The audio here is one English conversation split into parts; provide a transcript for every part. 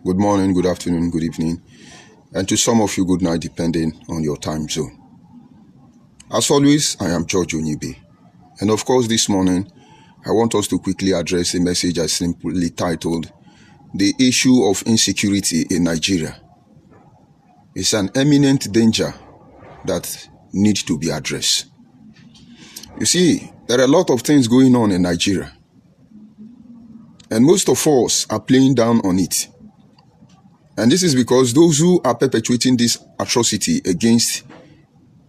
Good morning, good afternoon, good evening, and to some of you, good night, depending on your time zone. As always, I am George Onyibe, and of course, this morning, I want us to quickly address a message I simply titled, The Issue of Insecurity in Nigeria. It's an imminent danger that needs to be addressed. You see, there are a lot of things going on in Nigeria, and most of us are playing down on it. And this is because those who are perpetuating this atrocity against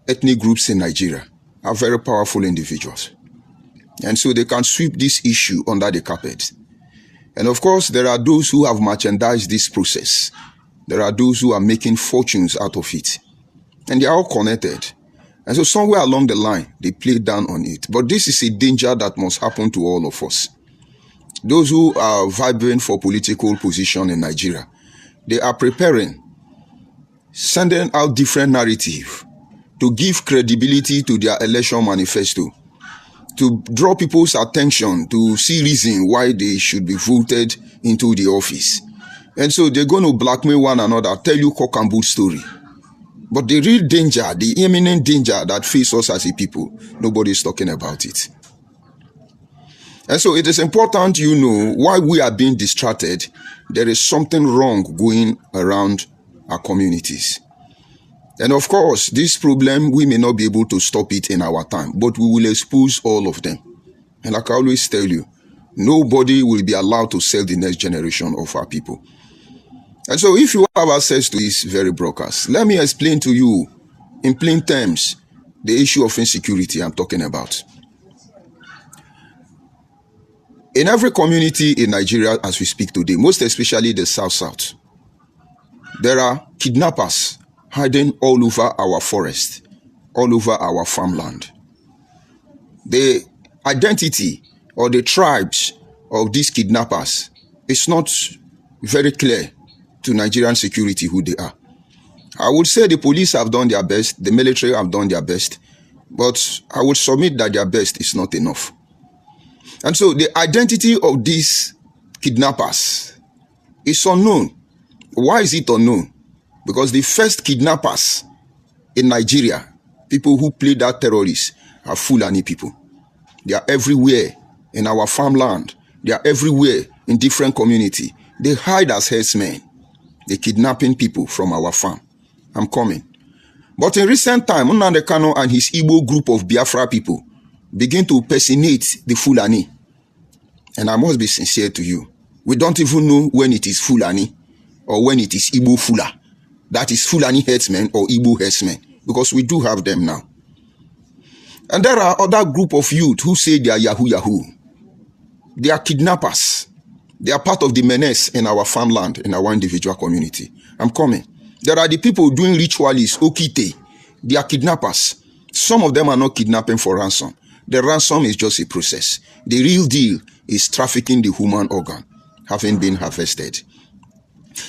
ethnic groups in Nigeria are very powerful individuals. And so they can sweep this issue under the carpet. And of course, there are those who have merchandised this process. There are those who are making fortunes out of it. And they are all connected. And so somewhere along the line, they play down on it. But this is a danger that must happen to all of us. Those who are vying for political position in Nigeria, they are preparing, sending out different narrative to give credibility to their election manifesto, to draw people's attention to see reason why they should be voted into the office. And so they're going to blackmail one another, tell you cock and bull story. But the real danger, the imminent danger that faces us as a people, nobody's talking about it. And so it is important you know why we are being distracted. There is something wrong going around our communities. And of course, this problem, we may not be able to stop it in our time, but we will expose all of them. And like I always tell you, nobody will be allowed to sell the next generation of our people. And so if you have access to these very brokers, let me explain to you in plain terms the issue of insecurity I'm talking about. In every community in Nigeria as we speak today, most especially the South, there are kidnappers hiding all over our forest, all over our farmland. The identity or the tribes of these kidnappers is not very clear to Nigerian security who they are. I would say the police have done their best, the military have done their best, but I would submit that their best is not enough. And so the identity of these kidnappers is unknown. Why is it unknown? Because the first kidnappers in Nigeria, people who played that terrorists, are Fulani people. They are everywhere in our farmland. They are everywhere in different communities. They hide as herdsmen. They're kidnapping people from our farm. I'm coming. But in recent time, Nnamdi Kanu and his Igbo group of Biafra people begin to personate the Fulani. And I must be sincere to you. We don't even know when it is Fulani or when it is Igbo Fula. That is Fulani herdsmen or Igbo herdsmen. Because we do have them now. And there are other group of youth who say they are Yahoo. They are kidnappers. They are part of the menace in our farmland, in our individual community. I'm coming. There are the people doing ritualists, Okite. They are kidnappers. Some of them are not kidnapping for ransom. The ransom is just a process. The real deal is trafficking the human organ, having been harvested.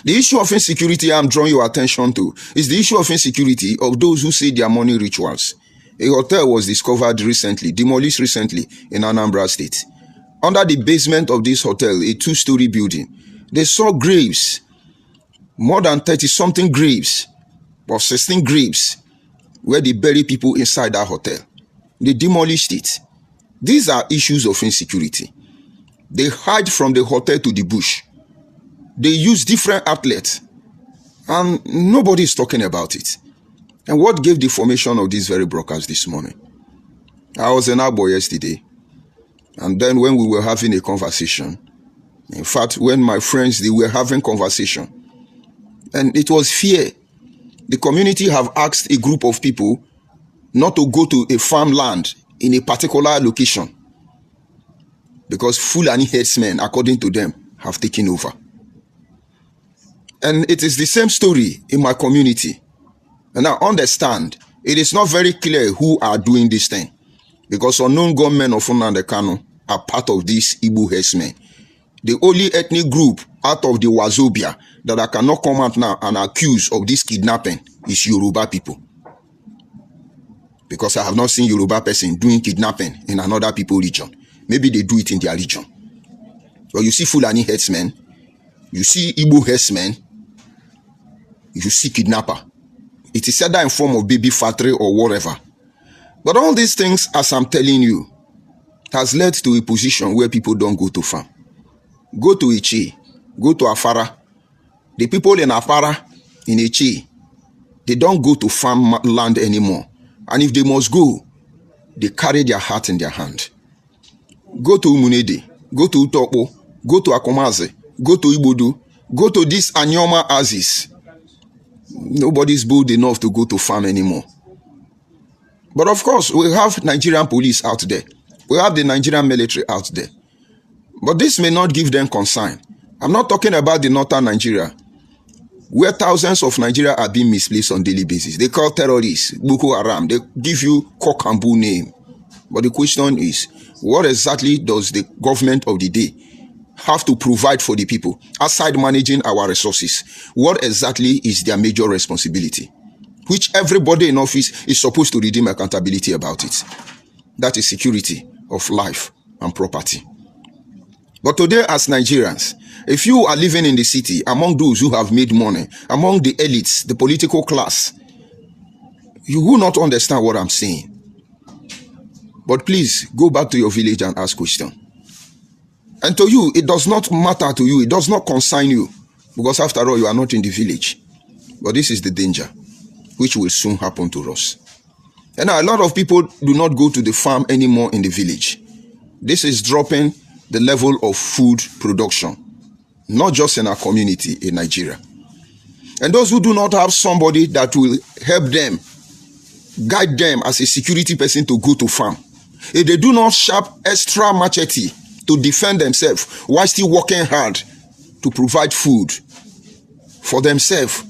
The issue of insecurity I'm drawing your attention to is the issue of insecurity of those who say their money rituals. A hotel was discovered recently, demolished recently in Anambra State. Under the basement of this hotel, a two-story building, they saw graves, more than 30-something graves, or 16 graves, where they bury people inside that hotel. They demolished it. These are issues of insecurity. They hide from the hotel to the bush. They use different outlets, and nobody is talking about it. And what gave the formation of these very brokers this morning? I was in Abo yesterday, and then when we were having a conversation, in fact, when my friends, they were having conversation, and it was fear. The community have asked a group of people not to go to a farmland in a particular location because Fulani herdsmen, according to them, have taken over. And it is the same story in my community. And I understand it is not very clear who are doing this thing because unknown gunmen of Nnamdi Kanu are part of this Igbo herdsmen. The only ethnic group out of the Wazobia that I cannot come out now and accuse of this kidnapping is Yoruba people. Because I have not seen Yoruba person doing kidnapping in another people region. Maybe they do it in their region. But you see Fulani herdsmen, you see Igbo herdsmen, you see kidnapper. It is either in form of baby factory or whatever. But all these things, as I'm telling you, has led to a position where people don't go to farm. Go to Ichi, go to Afara. The people in Afara, in Ichi, they don't go to farm land anymore. And if they must go, they carry their heart in their hand. Go to Umunede, go to Utokpo, go to Akomaze, go to Ibodu, go to this Anyoma Aziz. Nobody's bold enough to go to farm anymore. But of course, we have Nigerian police out there. We have the Nigerian military out there. But this may not give them concern. I'm not talking about the northern Nigeria, where thousands of Nigeria are being misplaced on a daily basis. They call terrorists, Boko Haram. They give you cock and bull name. But the question is, what exactly does the government of the day have to provide for the people, aside managing our resources? What exactly is their major responsibility, which everybody in office is supposed to redeem accountability about it? That is security of life and property. But today, as Nigerians, if you are living in the city, among those who have made money, among the elites, the political class, you will not understand what I'm saying. But please, go back to your village and ask questions. And to you, it does not matter to you. It does not concern you. Because after all, you are not in the village. But this is the danger, which will soon happen to us. And now, a lot of people do not go to the farm anymore in the village. This is dropping the level of food production, not just in our community in Nigeria. And those who do not have somebody that will help them, guide them as a security person to go to farm, if they do not sharp extra machete to defend themselves while still working hard to provide food for themselves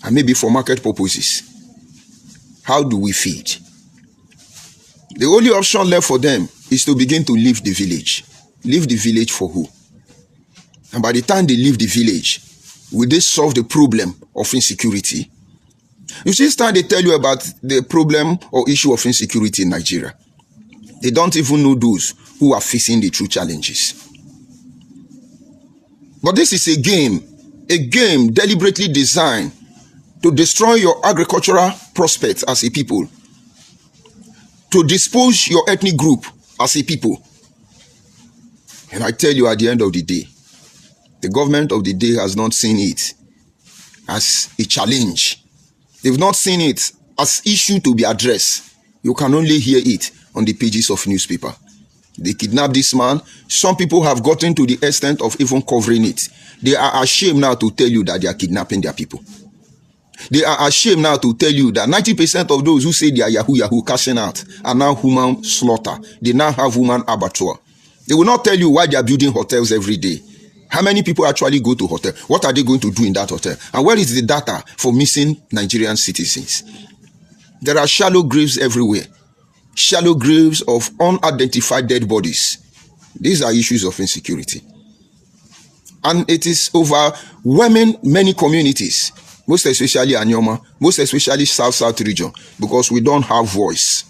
and maybe for market purposes, how do we feed? The only option left for them is to begin to leave the village. Leave the village for who? And by the time they leave the village, will they solve the problem of insecurity? You see, it's time they tell you about the problem or issue of insecurity in Nigeria. They don't even know those who are facing the true challenges. But this is a game deliberately designed to destroy your agricultural prospects as a people, to dispose your ethnic group as a people. And I tell you, at the end of the day, the government of the day has not seen it as a challenge. They've not seen it as issue to be addressed. You can only hear it on the pages of newspaper. They kidnapped this man. Some people have gotten to the extent of even covering it. They are ashamed now to tell you that they are kidnapping their people. They are ashamed now to tell you that 90% of those who say they are Yahoo cashing out are now human slaughter. They now have human abattoir. They will not tell you why they are building hotels every day. How many people actually go to hotel? What are they going to do in that hotel? And where is the data for missing Nigerian citizens? There are shallow graves everywhere. Shallow graves of unidentified dead bodies. These are issues of insecurity. And it is overwhelming many communities, most especially Anyoma, most especially South region, because we don't have voice.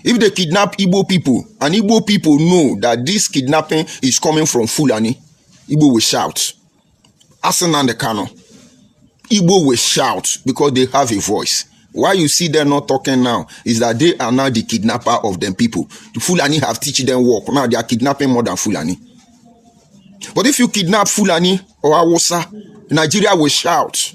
If they kidnap Igbo people, and Igbo people know that this kidnapping is coming from Fulani, Igbo will shout. Asan the Kano. Igbo will shout because they have a voice. Why you see them not talking now is that they are now the kidnapper of them people. The Fulani have teach them work. Now they are kidnapping more than Fulani. But if you kidnap Fulani or Hausa, Nigeria will shout.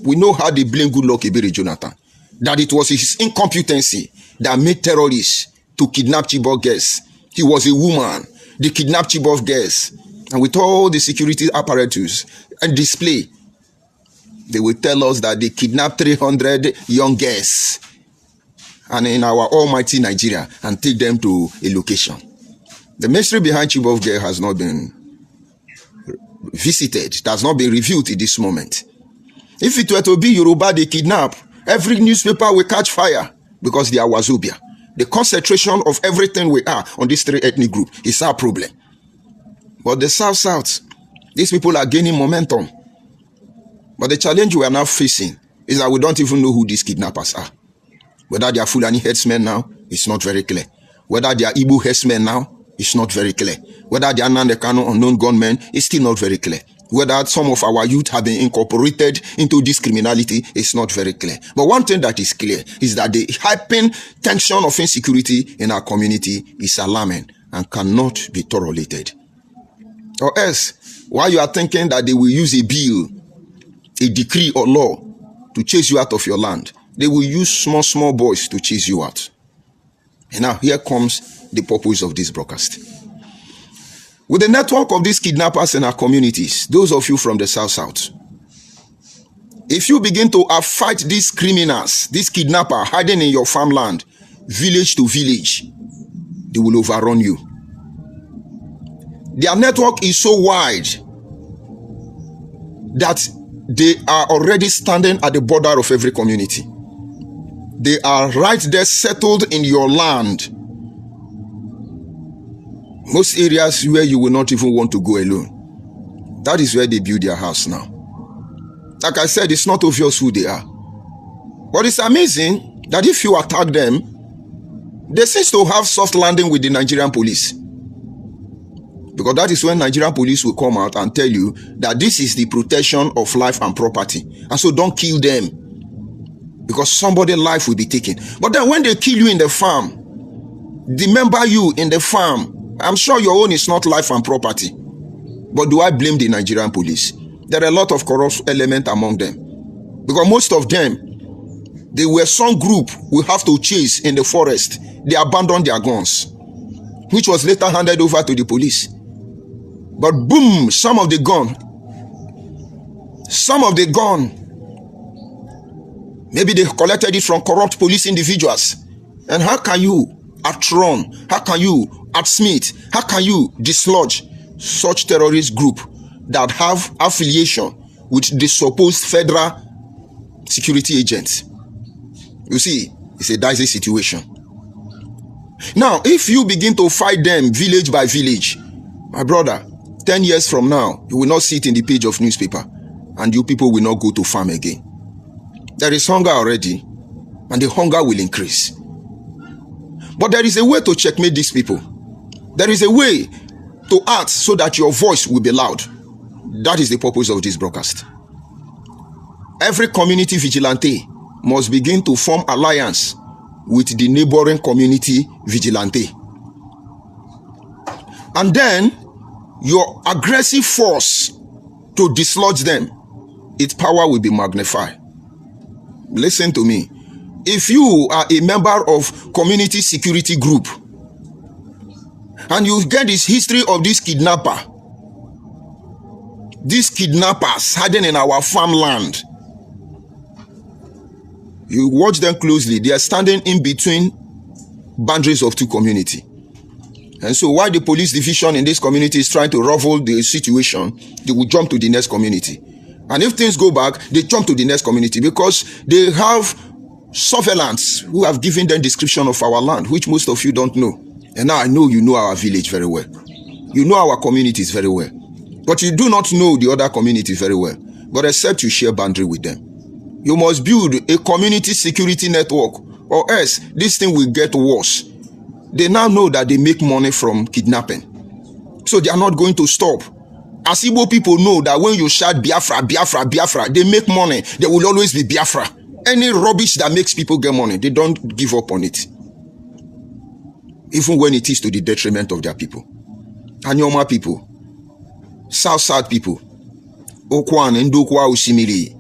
We know how they blame Goodluck Ebere Jonathan. That it was his incompetency that made terrorists to kidnap Chibok girls. He was a woman. They kidnapped Chibok girls. And with all the security apparatus and display, they will tell us that they kidnapped 300 young girls and in our almighty Nigeria and take them to a location. The mystery behind Chibok girl has not been visited. It has not been reviewed at this moment. If it were to be Yoruba they kidnap, every newspaper will catch fire because they are Wazobia. The concentration of everything we are on these three ethnic groups is our problem. But the South, these people are gaining momentum. But the challenge we are now facing is that we don't even know who these kidnappers are. Whether they are Fulani headsmen now, it's not very clear. Whether they are Igbo headsmen now, is not very clear. Whether they are unknown gunmen is still not very clear. Whether some of our youth have been incorporated into this criminality is not very clear. But one thing that is clear is that the hyping tension of insecurity in our community is alarming and cannot be tolerated. Or else, while you are thinking that they will use a bill, a decree or law to chase you out of your land, they will use small boys to chase you out. And now here comes the purpose of this broadcast. With the network of these kidnappers in our communities, those of you from the South, if you begin to fight these criminals, these kidnappers hiding in your farmland, village to village, they will overrun you. Their network is so wide that they are already standing at the border of every community. They are right there settled in your land. Most areas where you will not even want to go alone. That is where they build their house now. Like I said, it's not obvious who they are. But it's amazing that if you attack them, they seem to have soft landing with the Nigerian police. Because that is when Nigerian police will come out and tell you that this is the protection of life and property. And so don't kill them, because somebody's life will be taken. But then when they kill you in the farm, remember you in the farm, I'm sure your own is not life and property. But do I blame the Nigerian police? There are a lot of corrupt elements among them. Because most of them, they were some group we have to chase in the forest. They abandoned their guns, which was later handed over to the police. But boom, some of the gun, maybe they collected it from corrupt police individuals. And how can you outrun, how can you outsmith, how can you dislodge such terrorist group that have affiliation with the supposed federal security agents? You see, it's a dicey situation. Now, if you begin to fight them village by village, my brother, 10 years from now, you will not see it in the page of newspaper, and you people will not go to farm again. There is hunger already, and the hunger will increase. But there is a way to checkmate these people. There is a way to act so that your voice will be loud. That is the purpose of this broadcast. Every community vigilante must begin to form alliance with the neighboring community vigilante. And then your aggressive force to dislodge them, its power will be magnified. Listen to me. If you are a member of community security group and you get this history of these kidnappers hiding in our farmland, you watch them closely. They are standing in between boundaries of two communities. And so while the police division in this community is trying to ruffle the situation, they will jump to the next community. And if things go back, they jump to the next community because they have surveillance who have given them description of our land, which most of you don't know. And now I know you know our village very well. You know our communities very well. But you do not know the other communities very well. But except you share boundary with them. You must build a community security network, or else this thing will get worse. They now know that they make money from kidnapping, so they are not going to stop. As Igbo people know that when you shout Biafra, Biafra, Biafra, they make money. There will always be Biafra. Any rubbish that makes people get money, they don't give up on it, even when it is to the detriment of their people. Anyoma people, South people, Okwan, Ndokwa, Ushimiri,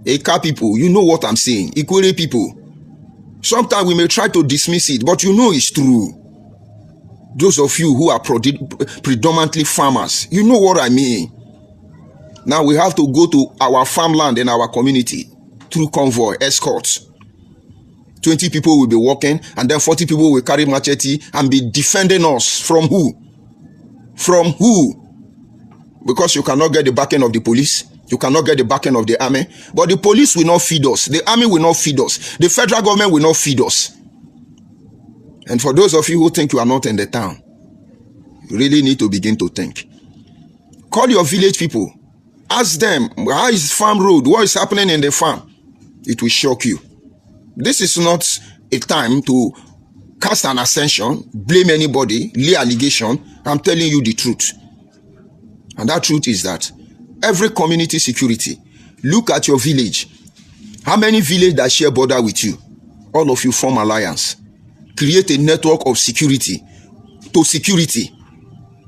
Eka people, you know what I'm saying. Ikwere people. Sometimes we may try to dismiss it, but you know it's true. Those of you who are predominantly farmers, you know what I mean. Now we have to go to our farmland in our community through convoy, escorts. 20 people will be walking, and then 40 people will carry machete and be defending us. From who? From who? Because you cannot get the backing of the police. You cannot get the backing of the army. But the police will not feed us. The army will not feed us. The federal government will not feed us. And for those of you who think you are not in the town, you really need to begin to think. Call your village people. Ask them, how is farm road? What is happening in the farm? It will shock you. This is not a time to cast an ascension, blame anybody, lay allegation. I'm telling you the truth. And that truth is that every community security, look at your village. How many villages that share border with you? All of you form alliance. Create a network of security to security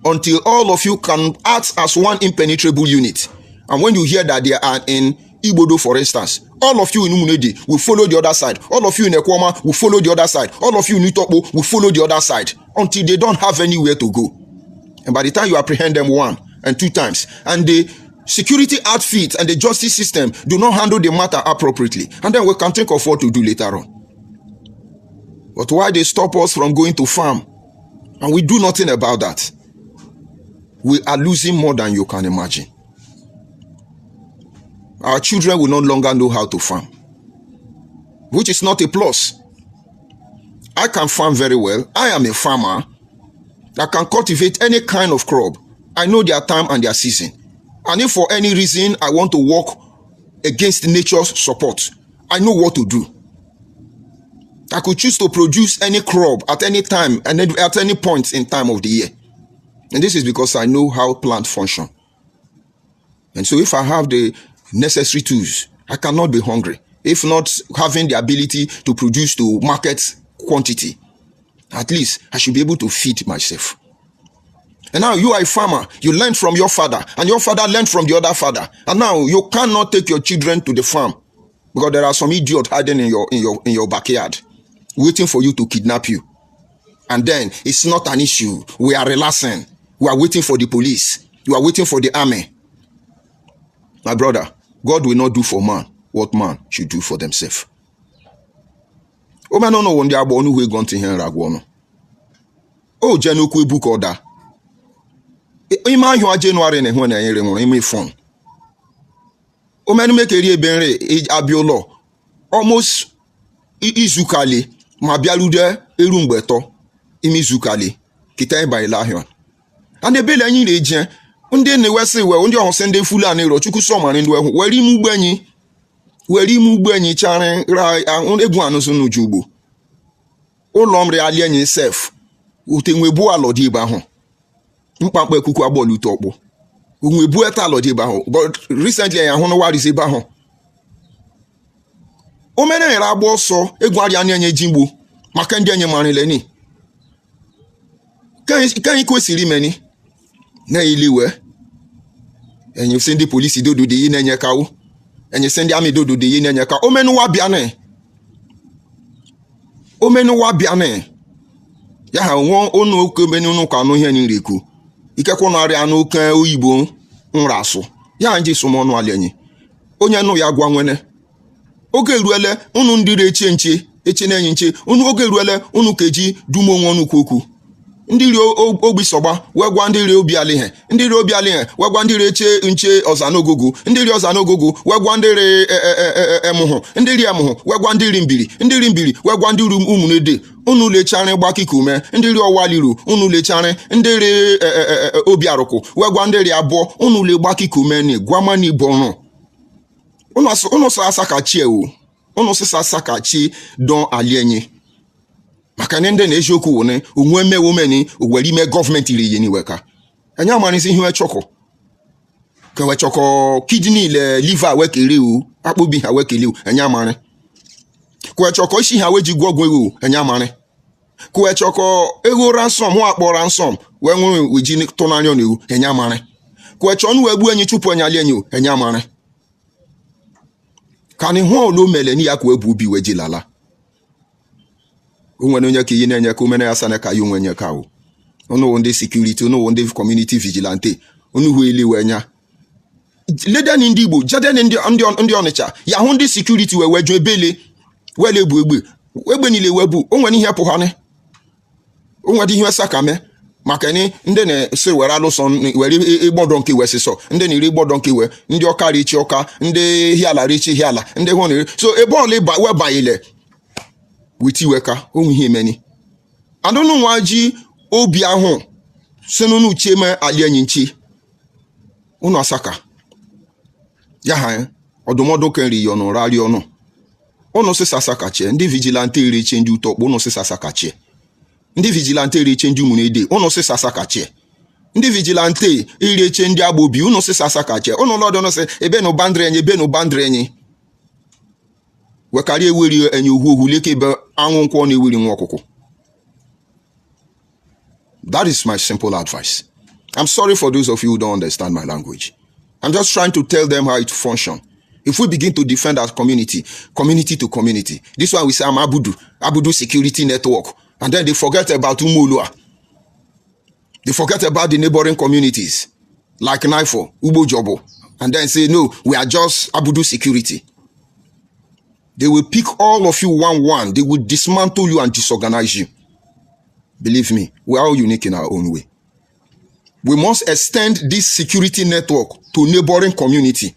until all of you can act as one impenetrable unit. And when you hear that they are in Igbodo, for instance, all of you in Umunedi will follow the other side. All of you in Ekwama will follow the other side. All of you in Utokbo will follow the other side until they don't have anywhere to go. And by the time you apprehend them 1 and 2 times, and the security outfit and the justice system do not handle the matter appropriately, and then we can think of what to do later on. But why they stop us from going to farm and we do nothing about that? We are losing more than you can imagine. Our children will no longer know how to farm, which is not a plus. I can farm very well. I am a farmer that can cultivate any kind of crop. I know their time and their season. And if for any reason I want to work against nature's support, I know what to do. I could choose to produce any crop at any time and at any point in time of the year. And this is because I know how plants function. And so if I have the necessary tools, I cannot be hungry. If not having the ability to produce to market quantity, at least I should be able to feed myself. And now you are a farmer. You learned from your father, and your father learned from the other father. And now you cannot take your children to the farm because there are some idiot hiding in your backyard, waiting for you to kidnap you. And then it's not an issue. We are relaxing. We are waiting for the police. You are waiting for the army. My brother, God will not do for man what man should do for themselves. O man no wonde abo no we gone to hen ragwo no. O jenu ku book order. Ima hwa January ne ho na yere mo ime phone. O man make eri ebenre abiolo. Almost izukale ma bialude eru mgbeto imi zukale kitan ba ila hwan. And the bele anyi reje ndị na-ewesi we ndị ọhụsị ndị Fulani ro chukwu sọmari ndị ehu weri mu ugbo enyi chari ra egwu anụsụ n'uju ugbo ụlọ mri ali enyi sef utenwebu alọdị ibe ahụ mkpamkpa ekuku agbọọlụ ute ọkpụ unwebu eta alọdị ibe ahụ but recently ya hụ na warisi ibe ahụ o mere nyere agba ọsọ egwu arịa na-enye jigbo maka ndị enyi marile ni ka anyị kwesịrị imeni na iliwe enyi sị ndị polisi dodo dị yi na-enye kawo enyi sị ndị amị dodo dị yi na-enye ka omenuwa bịa na ya ha nwa onu oke menunu ka anụ ihe nri ku ikekwe na arịa anụ oke oyibo nra asụ ya nji sụmọnụ alienyi onye nụ ya gwa nwene oge ruele unu ndị reche eche na-enyi nche unu oge ruele unu keji dumo onwe unu kwokwu ndị ri ogbi sọgba wegwa ndị ri obi alihe ndị ri obi alihe wegwa ndị ri eche nche ọzanogogo ndị ri ọzanogogo wegwa ndị ri emuhu ndị ri emuhu wegwa ndị ri mbiri wegwa ndị ri umunede unu lechari gbakikume ndị ri ọwaliru unu lechari ndị ri obi arụkụ wegwa ndị ri abụọ unu le gbakikume ni gwamani bọnụ unu sa asakachi ewu unu sisa asakachi don alienyi maka ndị na-eziokwu wone onwe mewomeni owere ime gọọmenti iri ihe niweka anya amarịsị ihe chọkọ ka we chọkọ kidney le liver wekere u akpụbi ha wekele u anya amarị kwe chọkọ isi ha weji gwọgwọ ewu anya amarị kwe chọkọ ego ransom hụ akpọ ransom wee nwere weji tụnanya na ewu anya amarị kwe chọnụ wee gbuo enyi chụpụ enyi ali enyi anya amarị ka ni hụ olu mele ni ya kwa ebu ubi weji lala unwene onye ka iyi na-enye ka umene ya sana ka yi onwenye ka o unu ndị security unu ndị community vigilante unu hu ili wenya leden ndị Igbo jaden ndị Ọnịcha ya hụ ndị security weju ebele wele bu egbe niile webu onwere ihe pụhane onwere ihe sakame maka ni ndị na-esi were alụsọ were igbodo nke wesịsọ ndị na-iri igbodo nke we ndị ọka richi ọka ndị hiala richi hiala ndị hụ na so ebe ọla webanyele witi weka onwe ihe meni adonu nwaji obi ahụ senunu cheme alienyi nchi unu asaka ya ha odomodo kenri yono rari onu unu sisa sakache ndị vigilante iri che ndị utokpo unu sisa sakache Ndi vigilante rechenji munede, ono se sasakache. Ndi vigilante rechenji abobi, ono se sasakache. Ono lord ono se, ebe no bandrenye. Wekari ewiri enye uhu leke be anwonko na ewiri nwokoko. That is my simple advice. I'm sorry for those of you who don't understand my language. I'm just trying to tell them how it functions. If we begin to defend our community, community to community, this one we say I'm Abudu Security Network, and then they forget about Umolua. They forget about the neighboring communities, like Naifo, Ubo Jobo, and then say, no, we are just Abudu Security. They will pick all of you one. They will dismantle you and disorganize you. Believe me, we are all unique in our own way. We must extend this security network to neighboring community.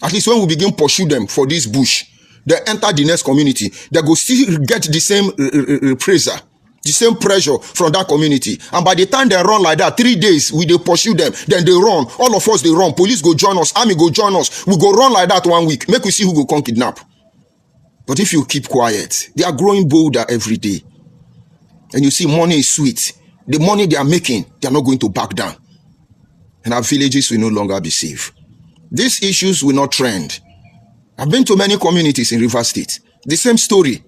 At least when we begin pursue them for this bush, they enter the next community. They go still get the same reprisal, the same pressure from that community. And by the time they run like that, 3 days, we they pursue them, then they run. All of us, they run. Police go join us. Army go join us. We go run like that 1 week. Make we see who go come kidnap. But if you keep quiet, they are growing bolder every day. And you see money is sweet. The money they are making, they are not going to back down. And our villages will no longer be safe. These issues will not trend. I've been to many communities in Rivers State. The same story.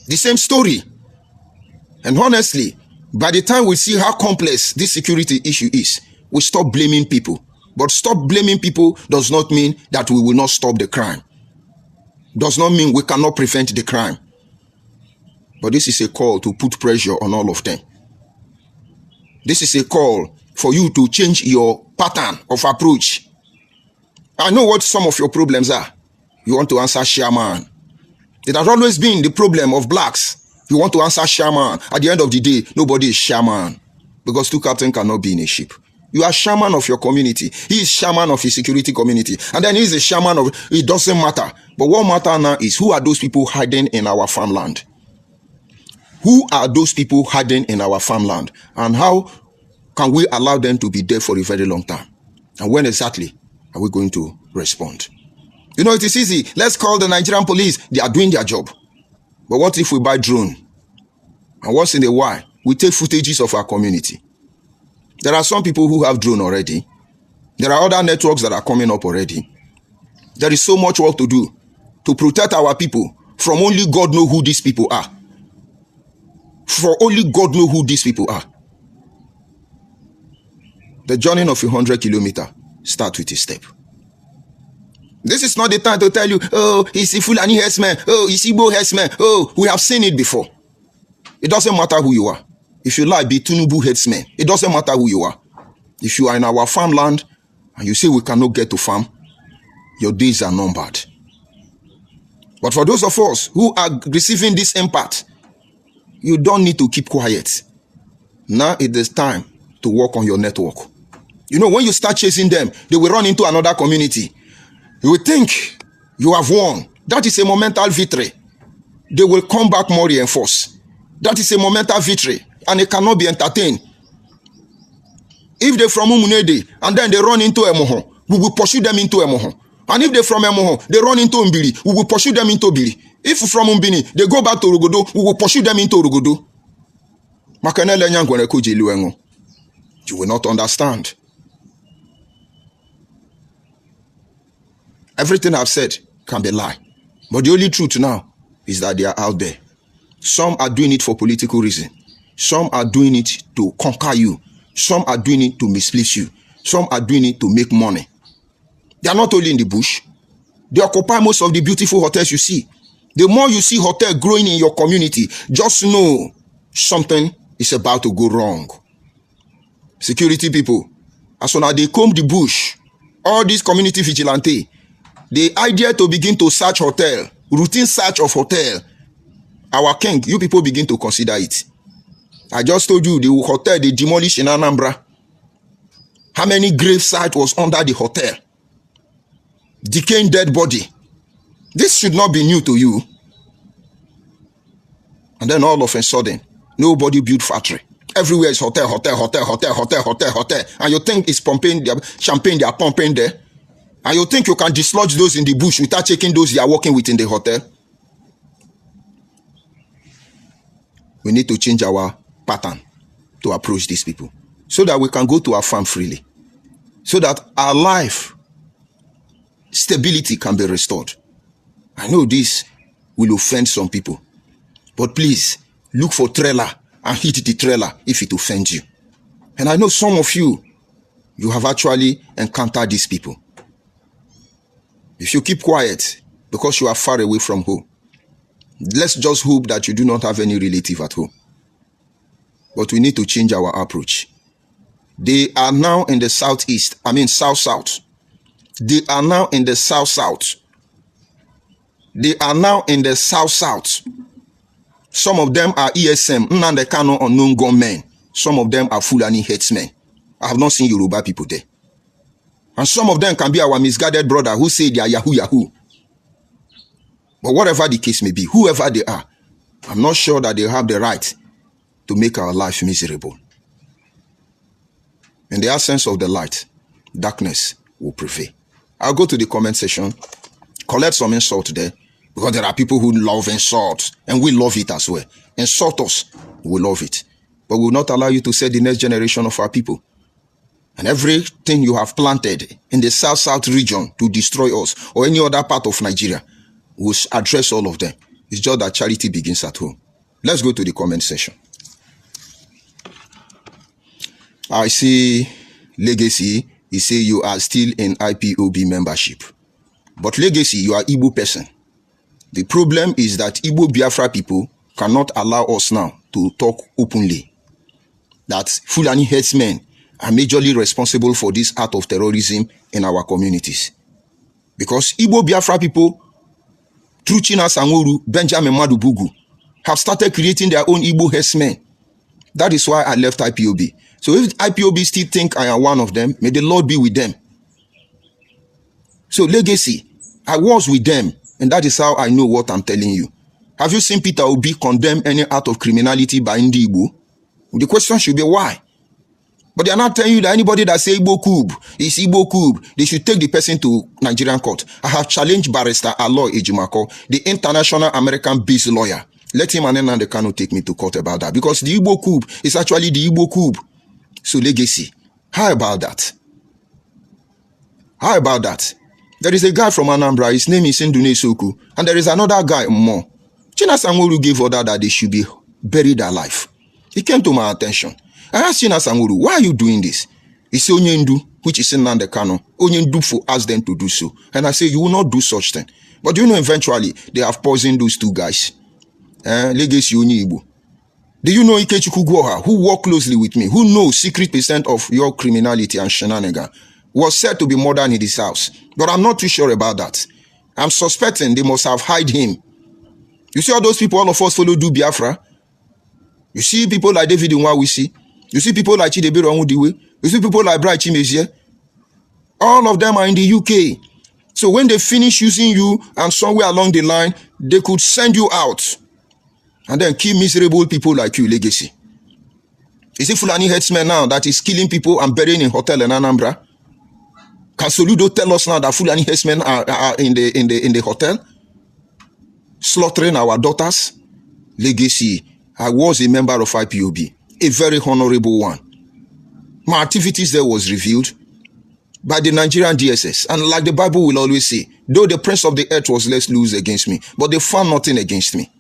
The same story. And honestly, by the time we see how complex this security issue is, we stop blaming people. But stop blaming people does not mean that we will not stop the crime. Does not mean we cannot prevent the crime. But this is a call to put pressure on all of them. This is a call for you to change your pattern of approach. I know what some of your problems are. You want to answer shaman. It has always been the problem of blacks. You want to answer shaman. At the end of the day, nobody is shaman. Because two captains cannot be in a ship. You are shaman of your community. He is shaman of his security community. And then he is a shaman of, it doesn't matter. But what matters now is who are those people hiding in our farmland? Who are those people hiding in our farmland? And how can we allow them to be there for a very long time? And when exactly are we going to respond? You know, it is easy. Let's call the Nigerian police. They are doing their job. But what if we buy drone? And once in a while, we take footages of our community. There are some people who have drone already. There are other networks that are coming up already. There is so much work to do to protect our people from only God know who these people are. For only God know who these people are. The journey of 100 kilometers starts with a step. This is not the time to tell you, oh, it's a Fulani herdsman, oh, it's Igbo herdsman, oh, we have seen it before. It doesn't matter who you are. If you like, be Tinubu herdsman. It doesn't matter who you are. If you are in our farmland and you say we cannot get to farm, your days are numbered. But for those of us who are receiving this impact, you don't need to keep quiet. Now it is time to work on your network. You know, when you start chasing them, they will run into another community. You will think you have won. That is a momental victory. They will come back more reinforced. That is a momental victory, and it cannot be entertained. If they're from Umunede and then they run into Emoho, we will pursue them into Emoho. And if they're from Emoho, they run into Umbiri, we will pursue them into Biri. If from Umbini, they go back to Urugodo, we will pursue them into Urugodo. You will not understand. Everything I've said can be lie. But the only truth now is that they are out there. Some are doing it for political reason. Some are doing it to conquer you. Some are doing it to misplace you. Some are doing it to make money. They are not only in the bush. They occupy most of the beautiful hotels you see. The more you see hotel growing in your community, just know something is about to go wrong. Security people, as soon as they comb the bush, all these community vigilante, the idea to begin to search hotel, routine search of hotel, our king, you people begin to consider it. I just told you the hotel they demolished in Anambra. How many grave site was under the hotel? Decaying dead body. This should not be new to you. And then all of a sudden, nobody built factory. Everywhere is hotel, hotel, hotel, hotel, hotel, hotel, hotel. And you think it's pumping their champagne they are pumping there? And you think you can dislodge those in the bush without checking those you are working with in the hotel? We need to change our pattern to approach these people so that we can go to our farm freely, so that our life stability can be restored. I know this will offend some people, but please look for trailer and hit the trailer if it offends you. And I know some of you have actually encountered these people. If you keep quiet because you are far away from home, let's just hope that you do not have any relative at home. But we need to change our approach. They are now in the southeast, south-south. They are now in the south-south. They are now in the south-south. Some of them are ESM, Nnamdi Kanu unknown gunmen. Some of them are Fulani headsmen. I have not seen Yoruba people there. And some of them can be our misguided brother who say they are Yahoo. But whatever the case may be, whoever they are, I'm not sure that they have the right to make our life miserable. In the absence of the light, darkness will prevail. I'll go to the comment section, collect some insult there, because there are people who love insult, and we love it as well. Insult us, we love it. But we will not allow you to set the next generation of our people. And everything you have planted in the south-south region to destroy us, or any other part of Nigeria, we'll address all of them. It's just that charity begins at home. Let's go to the comment section. I see Legacy. He say you are still in IPOB membership. But Legacy, you are Igbo person. The problem is that Igbo Biafra people cannot allow us now to talk openly. That Fulani headsmen are majorly responsible for this act of terrorism in our communities. Because Igbo Biafra people, through China Sangoru, Benjamin Madubugu, have started creating their own Igbo headsmen. That is why I left IPOB. So if IPOB still think I am one of them, may the Lord be with them. So Legacy, I was with them, and that is how I know what I'm telling you. Have you seen Peter Obi condemn any act of criminality by Ndi Igbo? The question should be why? But they are not telling you that anybody that say Igbo coup is Igbo coup, they should take the person to Nigerian court. I have challenged Barrister Aloy Ejimako, the international American-based lawyer. Let him and Nnamdi Kanu take me to court about that. Because the Igbo coup is actually the Igbo coup. So Legacy, how about that? How about that? There is a guy from Anambra, his name is Ndune Soku, and there is another guy more. China Sangoru gave order that they should be buried alive. He came to my attention. I asked China Sangoru, why are you doing this? He said, Onyendu, which is Nnamdi Kanu. Onyendu asked them to do so. And I said, you will not do such thing. But you know, eventually, they have poisoned those two guys. Legacy Onyibo. Do you know Ikechukwu Gwoha, who worked closely with me, who knows secret percent of your criminality and shenanigan, was said to be murdered in his house. But I'm not too sure about that. I'm suspecting they must have hid him. You see all those people, all of us follow do Biafra? You see people like David Nwawisi. You see people like Chidebere Onwudiwe. You see people like Bright Chimezie. All of them are in the UK. So when they finish using you and somewhere along the line, they could send you out and then kill miserable people like you, Legacy. Is it Fulani headsman now that is killing people and burying in hotel in Anambra? Can Soludo tell us now that Fulani headsmen are in the hotel? Slaughtering our daughters? Legacy, I was a member of IPOB, a very honorable one. My activities there was reviewed by the Nigerian DSS. And like the Bible will always say, though the prince of the earth was let loose against me, but they found nothing against me.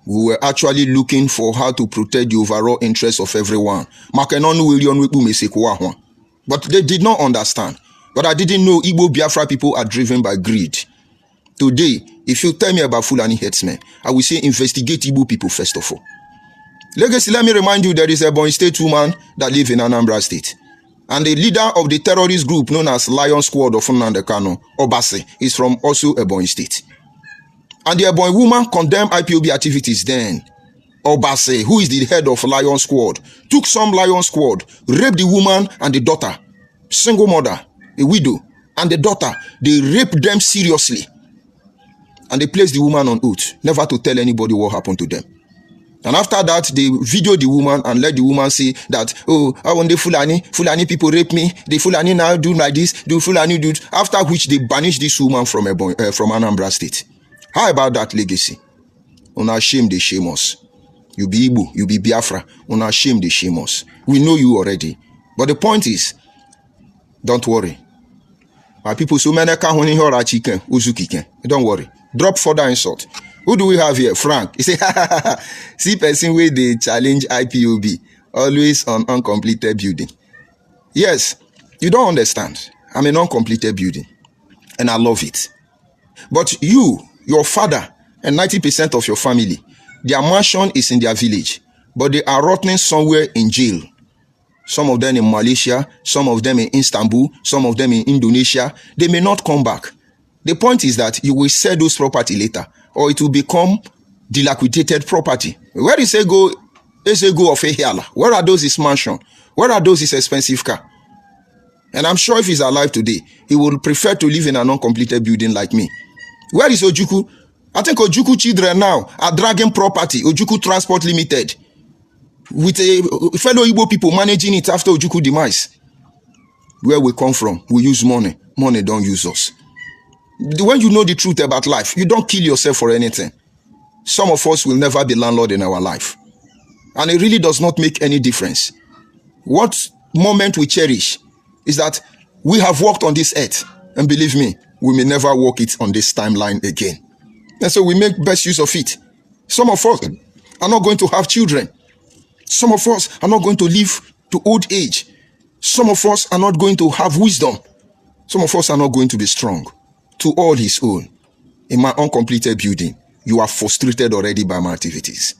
We were actually looking for how to protect the overall interests of everyone. But they did not understand. But I didn't know Igbo Biafra people are driven by greed. Today, if you tell me about Fulani headsmen, I will say investigate Igbo people first of all. Legacy, let me remind you, there is a Ebonyi State woman that lives in Anambra State. And the leader of the terrorist group known as Lion Squad of Nnamdi Kanu, Obase, is from also Ebonyi State. And the Ebonyi woman condemned IPOB activities then. Obase, who is the head of Lion Squad, took some Lion Squad, raped the woman and the daughter, single mother, a widow, and the daughter. They raped them seriously. And they placed the woman on oath, never to tell anybody what happened to them. And after that, they videoed the woman and let the woman say that, oh, I want the Fulani people rape me. The Fulani now do like this, do Fulani do. After which they banished this woman from Anambra State. How about that, Legacy? On our shame, they shame us. You be Igbo, you be Biafra. Una shame, they shame us. We know you already. But the point is, don't worry. My people, so many can't chicken, uzuki. Don't worry. Drop further insult. Who do we have here? Frank. He say, see person where they challenge IPOB, always on uncompleted building. Yes, you don't understand. I'm an uncompleted building, and I love it. But you, your father, and 90% of your family, their mansion is in their village, but they are rotting somewhere in jail. Some of them in Malaysia, some of them in Istanbul, some of them in Indonesia. They may not come back. The point is that you will sell those property later, or it will become dilapidated property. Where is a go of a hiala? Where are those his mansion? Where are those his expensive car? And I'm sure if he's alive today, he will prefer to live in an uncompleted building like me. Where is Ojuku? I think Ojuku children now are dragging property, Ojuku Transport Limited, with a fellow Igbo people managing it after Ojuku demise. Where we come from, we use money. Money don't use us. When you know the truth about life, you don't kill yourself for anything. Some of us will never be landlord in our life. And it really does not make any difference. What moment we cherish is that we have walked on this earth. And believe me, we may never walk it on this timeline again. And so we make best use of it. Some of us are not going to have children. Some of us are not going to live to old age. Some of us are not going to have wisdom. Some of us are not going to be strong. To all his own. In my uncompleted building, you are frustrated already by my activities.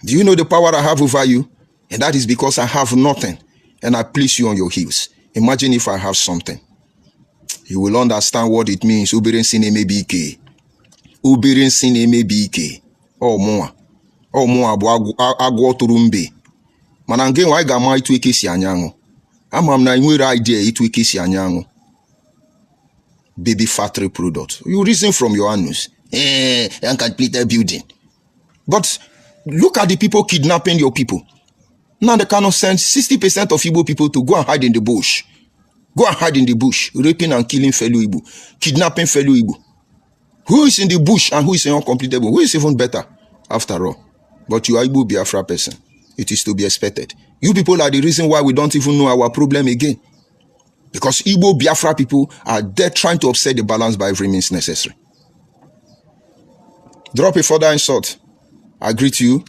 Do you know the power I have over you? And that is because I have nothing. And I place you on your heels. Imagine if I have something. You will understand what it means. Uberen sineme bike. Uberen sineme bike. Oh, more. Oh, more agwo turumbe. Manange wa ga ma itu eke si anyango. Amam na nwere idea itu eke si anyango. Baby factory product. You reason from your anus. Uncompleted building. But look at the people kidnapping your people. Now they cannot send 60% of Igbo people to go and hide in the bush. Go and hide in the bush, raping and killing fellow Igbo, kidnapping fellow Igbo. Who is in the bush and who is in uncompleted? Who is even better, after all? But you are Igbo Biafra person. It is to be expected. You people are the reason why we don't even know our problem again. Because Igbo Biafra people are there trying to upset the balance by every means necessary. Drop a further insult. I greet you.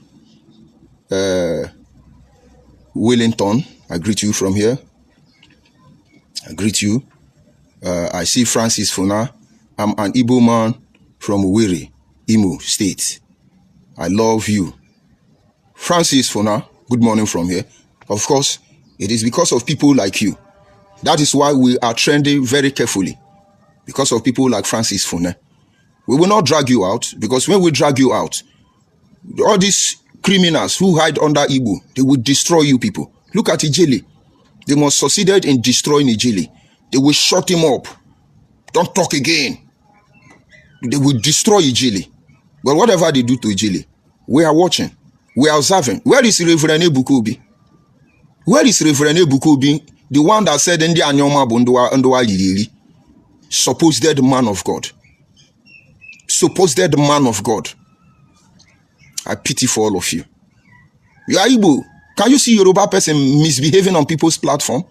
Wellington, I greet you from here. I greet you. I see Francis Funa. I'm an Igbo man from Uwere, Imo State. I love you. Francis Funa, good morning from here. Of course, it is because of people like you. That is why we are trending very carefully. Because of people like Francis Funa. We will not drag you out, because when we drag you out, all these criminals who hide under Igbo, they will destroy you people. Look at Ijele. They must succeeded in destroying Ijele. They will shut him up. Don't talk again. They will destroy Ijele. But whatever they do to Ijele, we are watching. We are observing. Where is Reverend Ebukobi? Where is Reverend Ebukobi? The one that said, Ndi anyoma bundwa lili. Supposed man of God. Supposed man of God. I pity for all of you. You are Igbo. Can you see Yoruba person misbehaving on people's platform?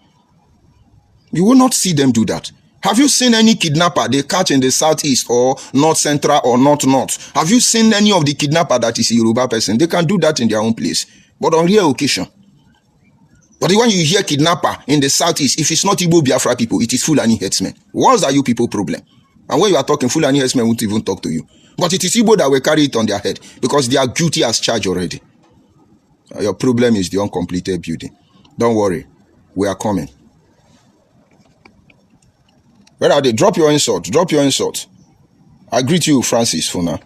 You will not see them do that. Have you seen any kidnapper they catch in the southeast or north central or north? Have you seen any of the kidnapper that is a Yoruba person? They can do that in their own place. But on rare occasion. But when you hear kidnapper in the southeast, if it's not Igbo Biafra people, it is Fulani headsmen. What's that you people problem? And when you are talking, Fulani headsmen won't even talk to you. But it is Igbo that will carry it on their head because they are guilty as charged already. Your problem is the uncompleted building. Don't worry. We are coming. Where are they? Drop your insult. Drop your insult. I greet you, Francis, for now.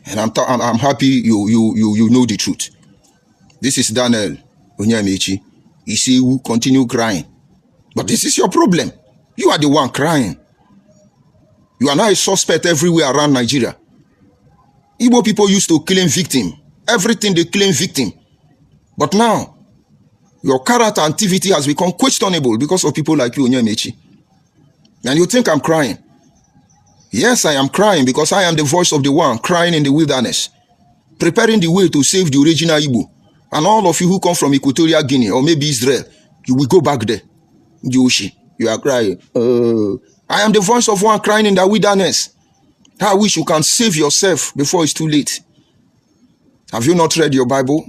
And I'm happy you know the truth. This is Daniel Onyamechi. You see, you continue crying. But this is your problem. You are the one crying. You are now a suspect everywhere around Nigeria. Igbo people used to claim victim. Everything they claim victim. But now, your character and activity has become questionable because of people like you, Onyamechi. And you think I'm crying. Yes, I am crying because I am the voice of the one crying in the wilderness. preparing the way to save the original Igbo. And all of you who come from Equatorial Guinea or maybe Israel, you will go back there. Yoshi, you are crying. I am the voice of one crying in the wilderness. I wish you can save yourself before it's too late. Have you not read your Bible?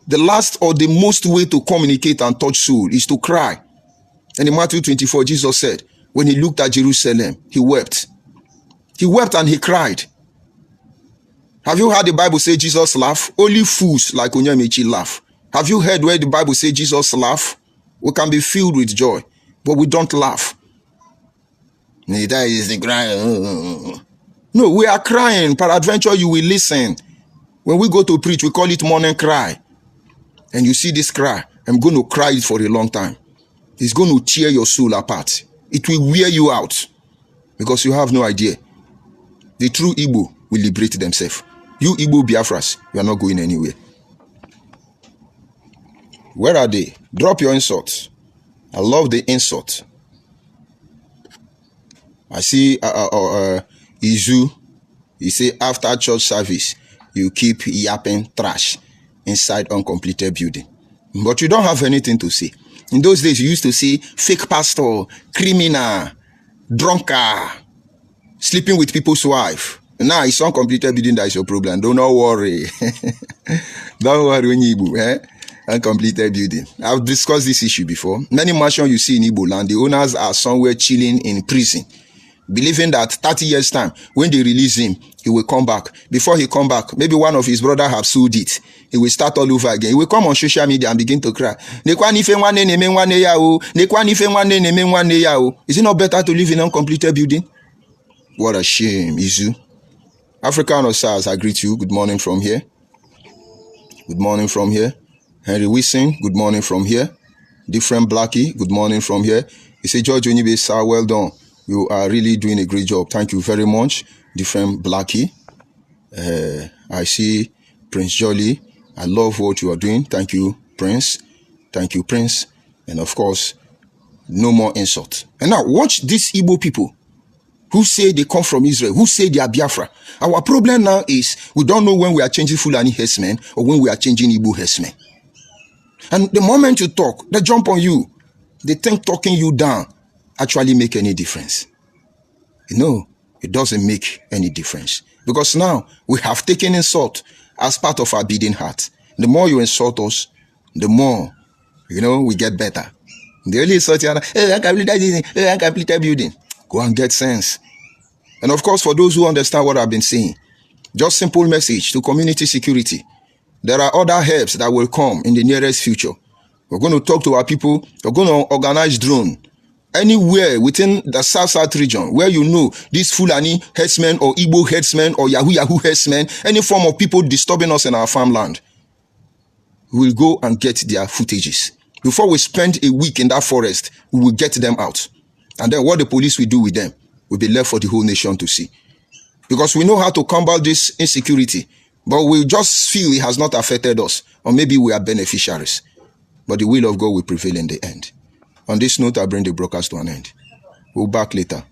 The last or the most way to communicate and touch soul is to cry. And in Matthew 24, Jesus said, when he looked at Jerusalem, he wept. He wept and he cried. Have you heard the Bible say Jesus laughed? Only fools like Onyemechi laugh. Have you heard where the Bible say Jesus laughed? We can be filled with joy, but we don't laugh. Neither is the crying. No, we are crying. Peradventure, you will listen. When we go to preach, we call it morning cry. And you see this cry, I'm going to cry it for a long time. It's going to tear your soul apart. It will wear you out because you have no idea. The true Igbo will liberate themselves. You Igbo Biafras, you are not going anywhere. Where are they? Drop your insults. I love the insult. I see Izu. He say after church service, you keep yapping trash inside uncompleted building. But you don't have anything to say. In those days, you used to say fake pastor, criminal, drunkard, sleeping with people's wife. Now it's uncompleted building that is your problem. Don't worry. Don't worry, Igbo, uncompleted building. I've discussed this issue before. Many mansions you see in Igbo land, the owners are somewhere chilling in prison, believing that 30 years time, when they release him, he will come back. Before he come back, maybe one of his brother have sold it. He will start all over again. He will come on social media and begin to cry. Is it not better to live in an uncompleted building? What a shame, Izu. African Osas, I greet you. Good morning from here. Good morning from here. Henry Wilson, good morning from here. Different Blackie, good morning from here. You say, George Onibe, sir, well done. You are really doing a great job. Thank you very much. Different Blackie. I see Prince Jolly. I love what you are doing. Thank you, Prince. Thank you, Prince. And of course, no more insult. And now, watch these Igbo people who say they come from Israel, who say they are Biafra. Our problem now is we don't know when we are changing Fulani herdsmen or when we are changing Igbo herdsmen. And the moment you talk, they jump on you. They think talking you down actually make any difference. No, it doesn't make any difference. Because now we have taken insult as part of our beating heart. The more you insult us, the more, we get better. The only insult you are, uncompleted building. Go and get sense. And of course, for those who understand what I've been saying, just simple message to community security. There are other helps that will come in the nearest future. We're going to talk to our people. We're going to organize drone. Anywhere within the South region where these Fulani herdsmen or Igbo herdsmen or Yahoo herdsmen, any form of people disturbing us in our farmland, we'll go and get their footages. Before we spend a week in that forest, we will get them out. And then what the police will do with them will be left for the whole nation to see. Because we know how to combat this insecurity, but we just feel it has not affected us, or maybe we are beneficiaries. But the will of God will prevail in the end. On this note, I bring the broadcast to an end. We'll be back later.